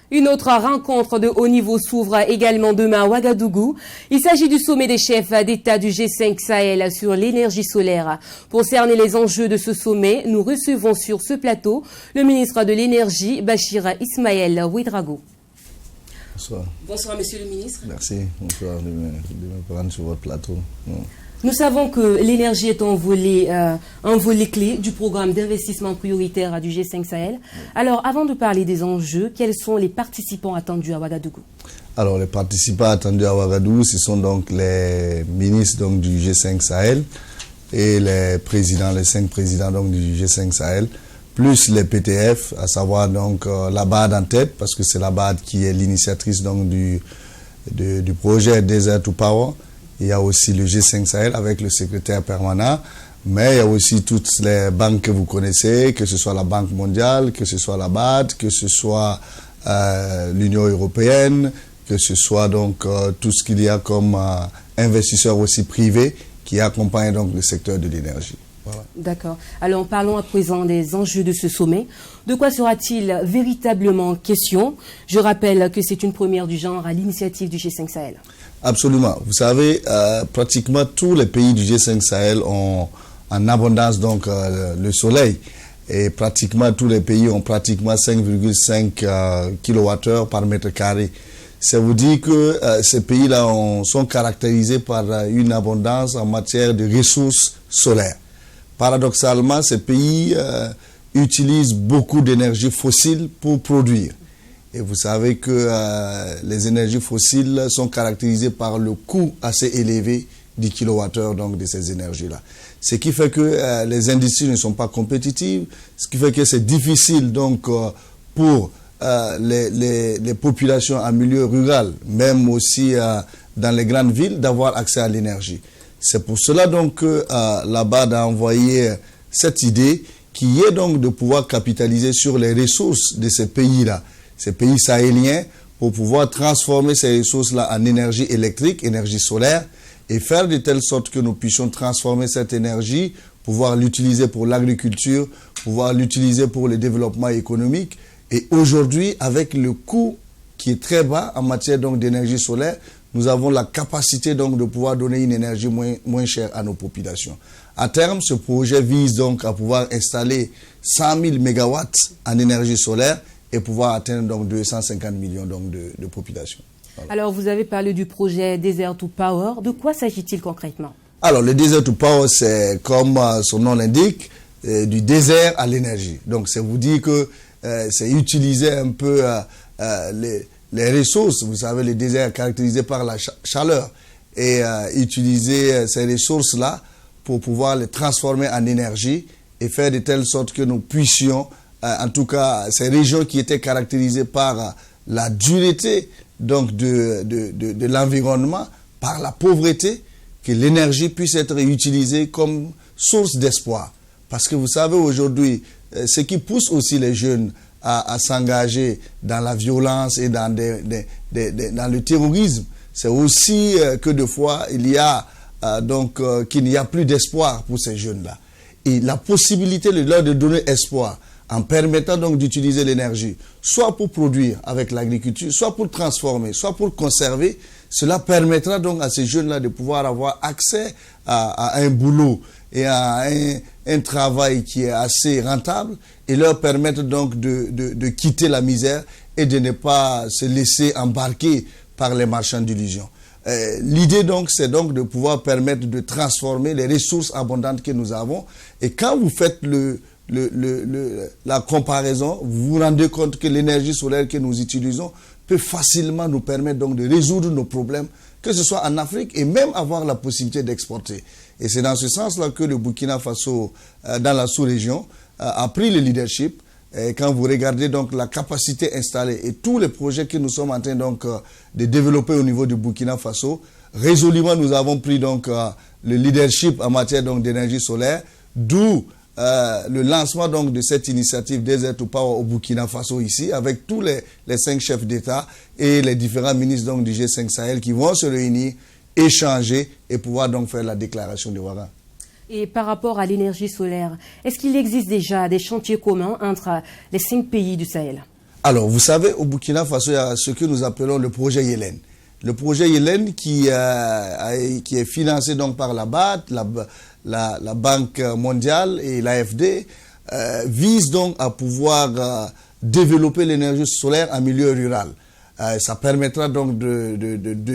Une autre rencontre de haut niveau s'ouvre également demain à Ouagadougou. Il s'agit du sommet des chefs d'État du G5 Sahel sur l'énergie solaire. Pour cerner les enjeux de ce sommet, nous recevons sur ce plateau le ministre de l'Énergie, Bachir Ismaël Ouedraogo. Bonsoir. Bonsoir, monsieur le ministre. Merci. Bonsoir de me prendre sur votre plateau. Nous savons que l'énergie est un volet clé du programme d'investissement prioritaire du G5 Sahel. Alors, avant de parler des enjeux, quels sont les participants attendus à Ouagadougou? Alors, les participants attendus à Ouagadougou, ce sont donc les ministres donc, du G5 Sahel et les 5 présidents donc, du G5 Sahel, plus les PTF, à savoir donc la BAD en tête, parce que c'est la BAD qui est l'initiatrice donc du projet Desert to Power. Il y a aussi le G5 Sahel avec le secrétaire permanent, mais il y a aussi toutes les banques que vous connaissez, que ce soit la Banque mondiale, que ce soit la BAD, que ce soit l'Union européenne, que ce soit donc tout ce qu'il y a comme investisseurs aussi privés qui accompagnent donc le secteur de l'énergie. Voilà. D'accord. Alors parlons à présent des enjeux de ce sommet. De quoi sera-t-il véritablement question? Je rappelle que c'est une première du genre à l'initiative du G5 Sahel. Absolument. Vous savez, pratiquement tous les pays du G5 Sahel ont en abondance donc le soleil. Et pratiquement tous les pays ont pratiquement 5,5 kWh par mètre carré. Ça vous dit que ces pays-là sont caractérisés par une abondance en matière de ressources solaires. Paradoxalement, ces pays utilisent beaucoup d'énergie fossile pour produire. Et vous savez que les énergies fossiles sont caractérisées par le coût assez élevé du kilowattheure donc de ces énergies-là. Ce qui fait que les industries ne sont pas compétitives, ce qui fait que c'est difficile donc pour les populations en milieu rural, même aussi dans les grandes villes, d'avoir accès à l'énergie. C'est pour cela donc que la BAD a envoyé cette idée qui est donc de pouvoir capitaliser sur les ressources de ces pays-là, ces pays sahéliens, pour pouvoir transformer ces ressources-là en énergie électrique, énergie solaire, et faire de telle sorte que nous puissions transformer cette énergie, pouvoir l'utiliser pour l'agriculture, pouvoir l'utiliser pour le développement économique. Et aujourd'hui, avec le coût qui est très bas en matière donc d'énergie solaire, nous avons la capacité donc de pouvoir donner une énergie moins chère à nos populations. À terme, ce projet vise donc à pouvoir installer 100 000 mégawatts en énergie solaire et pouvoir atteindre donc 250 millions donc de population. Voilà. Alors, vous avez parlé du projet Desert to Power. De quoi s'agit-il concrètement? Alors, le Desert to Power, c'est comme son nom l'indique, du désert à l'énergie. Donc, ça vous dit que c'est utiliser un peu les ressources. Vous savez, le désert est caractérisé par la chaleur. Et utiliser ces ressources-là pour pouvoir les transformer en énergie et faire de telle sorte que nous puissions, en tout cas, ces régions qui étaient caractérisées par la dureté donc de l'environnement, par la pauvreté, que l'énergie puisse être utilisée comme source d'espoir. Parce que vous savez aujourd'hui, ce qui pousse aussi les jeunes à s'engager dans la violence et dans le terrorisme, c'est aussi que des fois il y a qu'il n'y a plus d'espoir pour ces jeunes-là. Et la possibilité de leur donner espoir en permettant donc d'utiliser l'énergie, soit pour produire avec l'agriculture, soit pour transformer, soit pour conserver, cela permettra donc à ces jeunes-là de pouvoir avoir accès à un boulot et à un travail qui est assez rentable et leur permettre donc de quitter la misère et de ne pas se laisser embarquer par les marchands d'illusions. L'idée donc, c'est donc de pouvoir permettre de transformer les ressources abondantes que nous avons. Et quand vous faites la comparaison, vous vous rendez compte que l'énergie solaire que nous utilisons peut facilement nous permettre donc de résoudre nos problèmes, que ce soit en Afrique et même avoir la possibilité d'exporter. Et c'est dans ce sens-là que le Burkina Faso, dans la sous-région, a pris le leadership. Et quand vous regardez donc la capacité installée et tous les projets que nous sommes en train donc de développer au niveau du Burkina Faso, résolument nous avons pris donc le leadership en matière donc d'énergie solaire. D'où le lancement donc de cette initiative Desert to Power au Burkina Faso ici, avec tous les 5 chefs d'État et les différents ministres donc du G5 Sahel qui vont se réunir, échanger et pouvoir donc faire la déclaration de Ouaga. Et par rapport à l'énergie solaire, est-ce qu'il existe déjà des chantiers communs entre les 5 pays du Sahel? Alors, vous savez, au Burkina Faso, il y a ce que nous appelons le projet Yelen. Le projet Yelen qui est financé donc par la BAD, la Banque mondiale et l'AFD, vise donc à pouvoir développer l'énergie solaire en milieu rural. Ça permettra donc de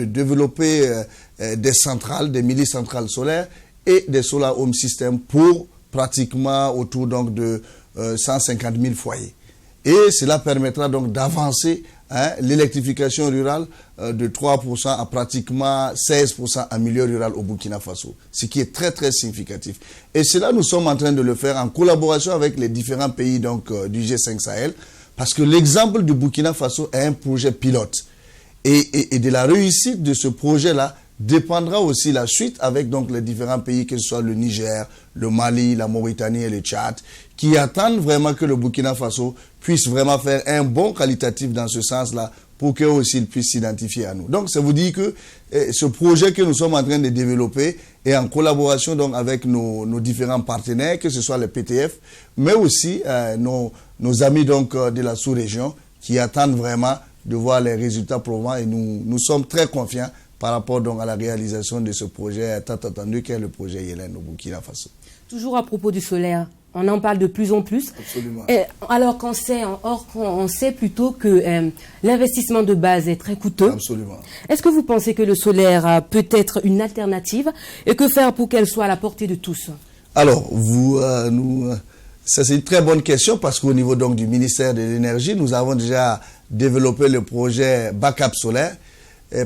développer des centrales, des mini-centrales solaires et des solar home systems pour pratiquement autour donc de 150 000 foyers. Et cela permettra donc d'avancer l'électrification rurale de 3% à pratiquement 16% en milieu rural au Burkina Faso, ce qui est très très significatif. Et cela, nous sommes en train de le faire en collaboration avec les différents pays donc, du G5 Sahel, parce que l'exemple du Burkina Faso est un projet pilote. Et de la réussite de ce projet-là dépendra aussi la suite avec donc les différents pays, que ce soit le Niger, le Mali, la Mauritanie et le Tchad, qui attendent vraiment que le Burkina Faso puisse vraiment faire un bon qualitatif dans ce sens-là pour qu'eux aussi ils puissent s'identifier à nous. Donc, ça vous dit que ce projet que nous sommes en train de développer est en collaboration donc avec nos différents partenaires, que ce soit les PTF, mais aussi nos amis donc de la sous-région qui attendent vraiment de voir les résultats probants et nous sommes très confiants par rapport donc à la réalisation de ce projet tant attendu qu'est le projet Yelen au Burkina Faso. Toujours à propos du solaire, on en parle de plus en plus. Absolument. Alors on sait plutôt que l'investissement de base est très coûteux. Absolument. Est-ce que vous pensez que le solaire peut être une alternative et que faire pour qu'elle soit à la portée de tous? Alors, ça c'est une très bonne question parce qu'au niveau donc du ministère de l'Énergie, nous avons déjà développé le projet Backup solaire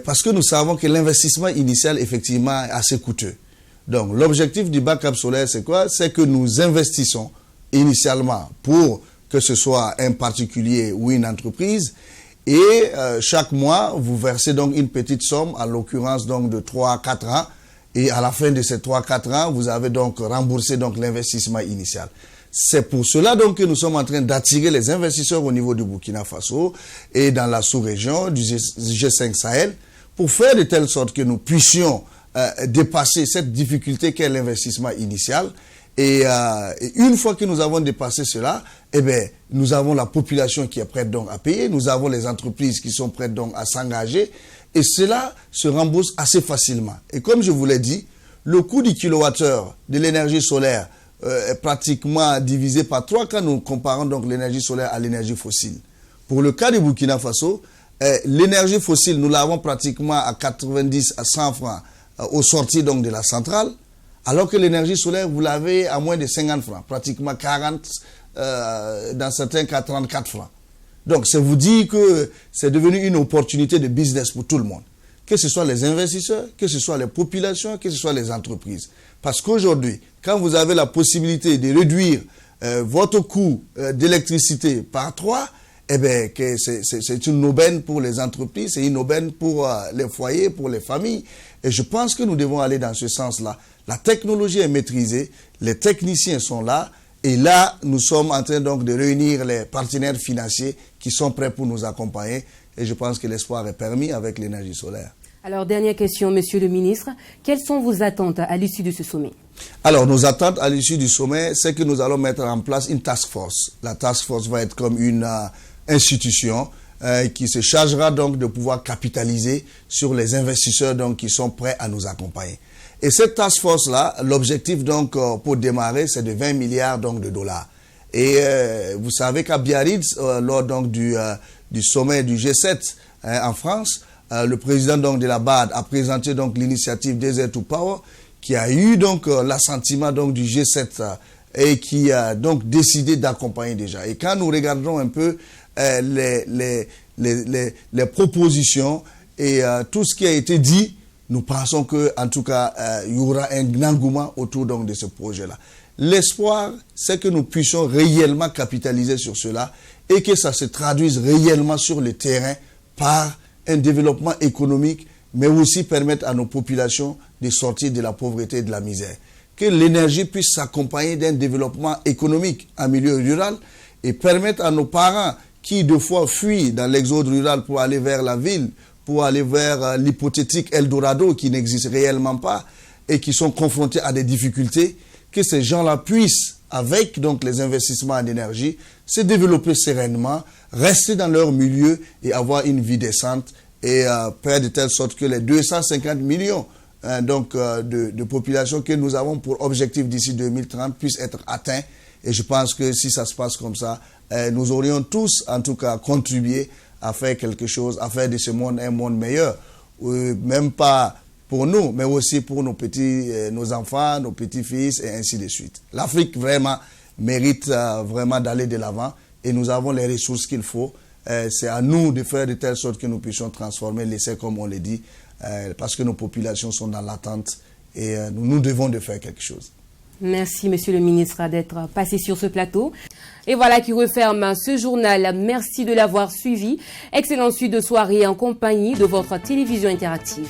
parce que nous savons que l'investissement initial effectivement est assez coûteux. Donc, l'objectif du backup solaire, c'est quoi? C'est que nous investissons initialement pour que ce soit un particulier ou une entreprise et chaque mois, vous versez donc une petite somme, en l'occurrence donc de 3 à 4 ans et à la fin de ces 3 à 4 ans, vous avez donc remboursé donc l'investissement initial. C'est pour cela donc que nous sommes en train d'attirer les investisseurs au niveau du Burkina Faso et dans la sous-région du G5 Sahel pour faire de telle sorte que nous puissions dépasser cette difficulté qu'est l'investissement initial. Et une fois que nous avons dépassé cela, eh bien, nous avons la population qui est prête donc à payer, nous avons les entreprises qui sont prêtes donc à s'engager et cela se rembourse assez facilement. Et comme je vous l'ai dit, le coût du kilowattheure de l'énergie solaire est pratiquement divisé par 3 quand nous comparons donc l'énergie solaire à l'énergie fossile. Pour le cas du Burkina Faso, l'énergie fossile, nous l'avons pratiquement à 90 à 100 francs au sortir donc de la centrale, alors que l'énergie solaire, vous l'avez à moins de 50 francs, pratiquement 40, dans certains cas 34 francs. Donc, ça vous dit que c'est devenu une opportunité de business pour tout le monde. Que ce soit les investisseurs, que ce soit les populations, que ce soit les entreprises. Parce qu'aujourd'hui, quand vous avez la possibilité de réduire votre coût d'électricité par 3, eh bien, c'est une aubaine pour les entreprises, c'est une aubaine pour les foyers, pour les familles. Et je pense que nous devons aller dans ce sens-là. La technologie est maîtrisée, les techniciens sont là, et là, nous sommes en train donc de réunir les partenaires financiers qui sont prêts pour nous accompagner. Et je pense que l'espoir est permis avec l'énergie solaire. Alors, dernière question, Monsieur le ministre. Quelles sont vos attentes à l'issue de ce sommet? Alors, nos attentes à l'issue du sommet, c'est que nous allons mettre en place une task force. La task force va être comme une institution qui se chargera donc de pouvoir capitaliser sur les investisseurs donc qui sont prêts à nous accompagner. Et cette task force-là, l'objectif donc pour démarrer, c'est de 20 milliards donc de dollars. Et vous savez qu'à Biarritz, lors donc du sommet du G7 en France, le président donc de la BAD a présenté donc l'initiative Desert to Power, qui a eu donc l'assentiment donc du G7 et qui a donc décidé d'accompagner déjà. Et quand nous regardons un peu les propositions et tout ce qui a été dit, nous pensons que, en tout cas, il y aura un engouement autour donc de ce projet-là. L'espoir, c'est que nous puissions réellement capitaliser sur cela et que ça se traduise réellement sur le terrain par un développement économique, mais aussi permettre à nos populations de sortir de la pauvreté et de la misère. que l'énergie puisse s'accompagner d'un développement économique en milieu rural et permettre à nos parents qui, de fois, fuient dans l'exode rural pour aller vers la ville, pour aller vers l'hypothétique Eldorado qui n'existe réellement pas et qui sont confrontés à des difficultés, que ces gens-là puissent, avec donc les investissements en énergie, se développer sereinement, rester dans leur milieu et avoir une vie décente et faire de telle sorte que les 250 millions de population que nous avons pour objectif d'ici 2030 puissent être atteints. Et je pense que si ça se passe comme ça, nous aurions tous, en tout cas, contribué à faire quelque chose, à faire de ce monde un monde meilleur. Même pas pour nous, mais aussi pour nos petits, nos enfants, nos petits-fils et ainsi de suite. L'Afrique vraiment mérite vraiment d'aller de l'avant et nous avons les ressources qu'il faut. C'est à nous de faire de telle sorte que nous puissions transformer l'essai comme on le dit, parce que nos populations sont dans l'attente et nous devons de faire quelque chose. Merci, Monsieur le ministre, d'être passé sur ce plateau. Et voilà qui referme ce journal. Merci de l'avoir suivi. Excellente suite de soirée en compagnie de votre télévision interactive.